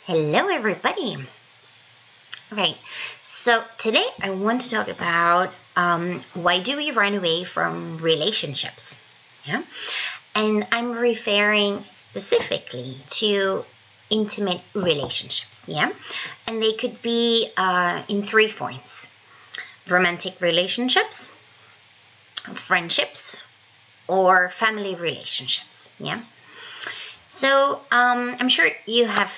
Hello, everybody. Right. So today I want to talk about why do we run away from relationships? Yeah. And I'm referring specifically to intimate relationships. Yeah. And they could be in three forms: romantic relationships, friendships, or family relationships. Yeah. So I'm sure you have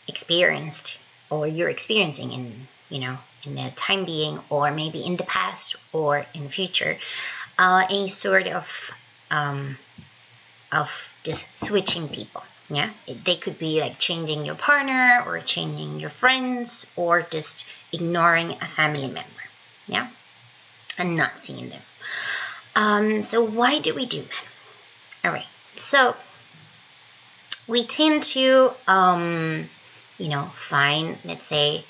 experienced or you're experiencing in the time being, or maybe in the past or in the future, any sort um, of just switching people. Yeah, they could be like changing your partner or changing your friends or just ignoring a family member. Yeah, and not seeing them. So why do we do that? All right. So we tend to find, let's say,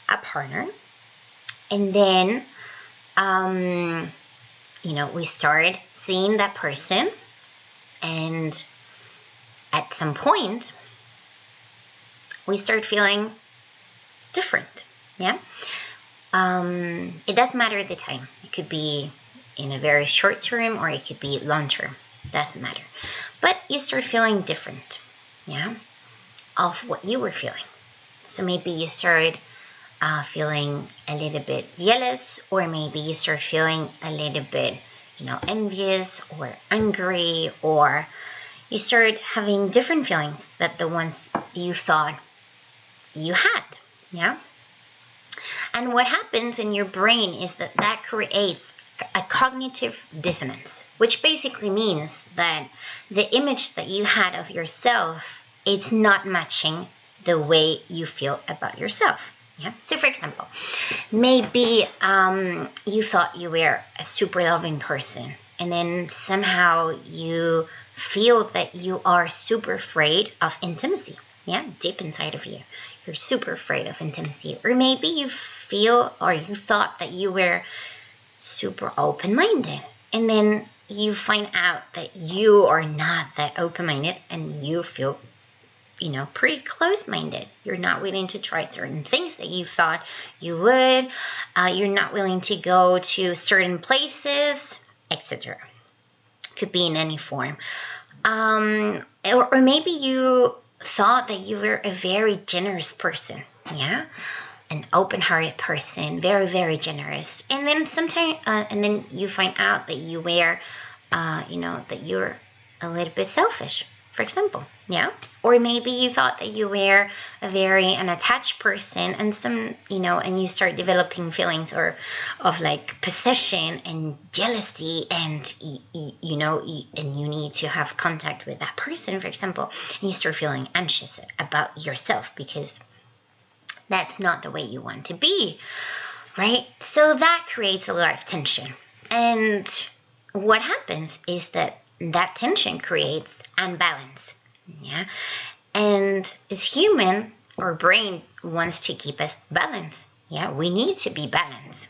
a partner, and then we start seeing that person, and at some point we start feeling different. Yeah. It doesn't matter the time. It could be in a very short term or it could be long term. Doesn't matter. But you start feeling different. Yeah. Of what you were feeling. So maybe you start feeling a little bit jealous, or maybe you start feeling a little bit, envious or angry, or you start having different feelings than the ones you thought you had. Yeah. And what happens in your brain is that creates a cognitive dissonance, which basically means that the image that you had of yourself, it's not matching the way you feel about yourself. Yeah. So, for example, maybe you thought you were a super loving person, and then somehow you feel that you are super afraid of intimacy. Yeah, deep inside of you, you're super afraid of intimacy. Or maybe you feel or you thought that you were super open-minded, and then you find out that you are not that open-minded, and you feel pretty close-minded. You're not willing to try certain things that you thought you would. You're not willing to go to certain places, etc. Could be in any form. Or maybe you thought that you were a very generous person. Yeah. An open-hearted person, very, very generous. And then you find out that you were, that you're a little bit selfish, for example. Yeah. Or maybe you thought that you were a very unattached person, and and you start developing feelings of like possession and jealousy, and and you need to have contact with that person, for example, and you start feeling anxious about yourself because that's not the way you want to be, right? So that creates a lot of tension. And what happens is that tension creates unbalance. Yeah. And as human, our brain wants to keep us balanced. Yeah. We need to be balanced.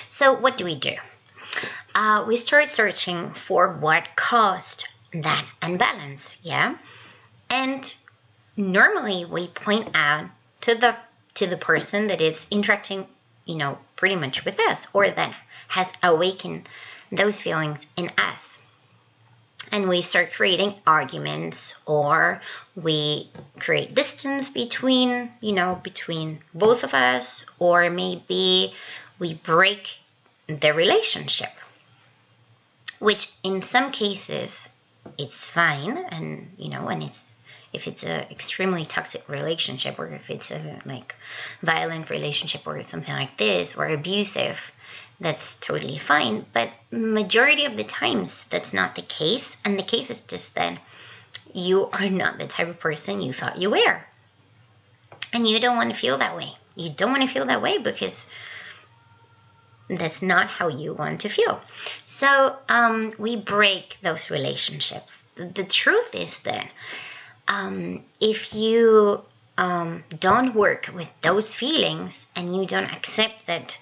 So what do? We start searching for what caused that unbalance. Yeah. And normally we point out to the person that is interacting, pretty much with us, or that has awakened those feelings in us. And we start creating arguments, or we create distance between both of us, or maybe we break the relationship, which in some cases it's fine, and if it's an extremely toxic relationship, or if it's a violent relationship or something like this, or abusive, that's totally fine. But majority of the times that's not the case, and the case is just that you are not the type of person you thought you were, and you don't want to feel that way. You don't want to feel that way because that's not how you want to feel. So we break those relationships. The truth is that if you don't work with those feelings, and you don't accept that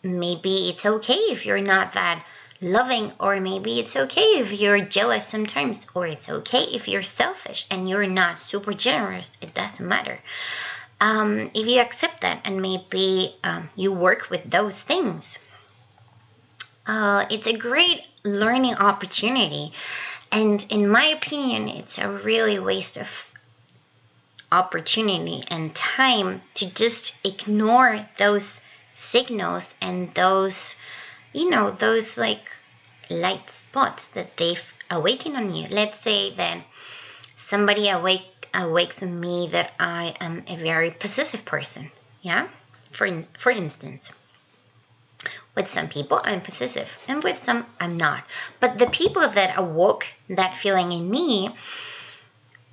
maybe it's okay if you're not that loving, or maybe it's okay if you're jealous sometimes, or it's okay if you're selfish and you're not super generous, it doesn't matter. If you accept that and maybe you work with those things, it's a great learning opportunity. And in my opinion, it's a really waste of opportunity and time to just ignore those signals and those, those like light spots that they've awakened on you. Let's say that somebody awakes in me that I am a very possessive person. Yeah, for instance, with some people I'm possessive and with some I'm not. But the people that awoke that feeling in me,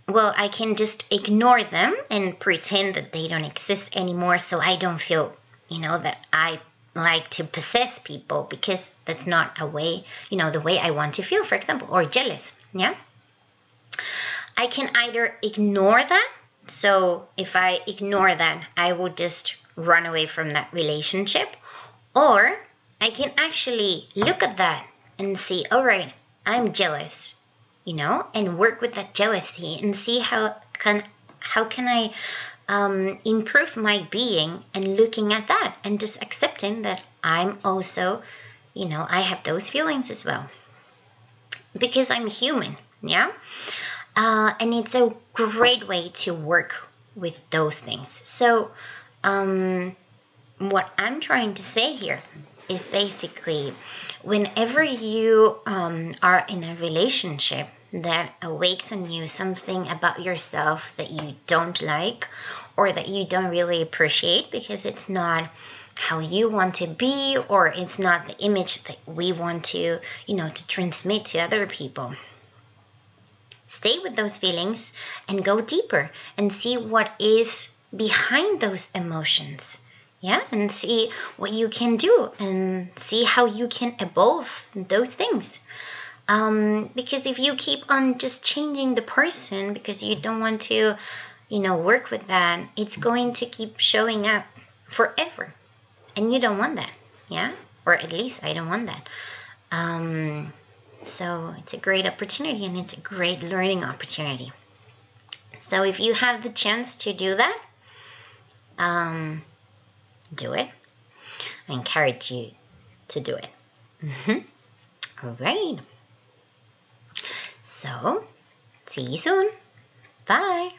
well, I can just ignore them and pretend that they don't exist anymore, so I don't feel, that I like to possess people, because that's not a way, the way I want to feel, for example, or jealous. Yeah. I can either ignore that. So if I ignore that, I will just run away from that relationship. Or I can actually look at that and see, all right, I'm jealous, and work with that jealousy and see how can I improve my being, and looking at that and just accepting that I'm also, I have those feelings as well, because I'm human. Yeah. And it's a great way to work with those things. So what I'm trying to say here is basically, whenever you are in a relationship that awakes on you something about yourself that you don't like, or that you don't really appreciate because it's not how you want to be, or it's not the image that we want to, to transmit to other people, stay with those feelings and go deeper and see what is behind those emotions. Yeah, and see what you can do and see how you can evolve those things. Because if you keep on just changing the person because you don't want to, work with that, it's going to keep showing up forever. And you don't want that. Yeah, or at least I don't want that. So it's a great opportunity, and it's a great learning opportunity. So if you have the chance to do that, do it. I encourage you to do it. All right. So, see you soon. Bye.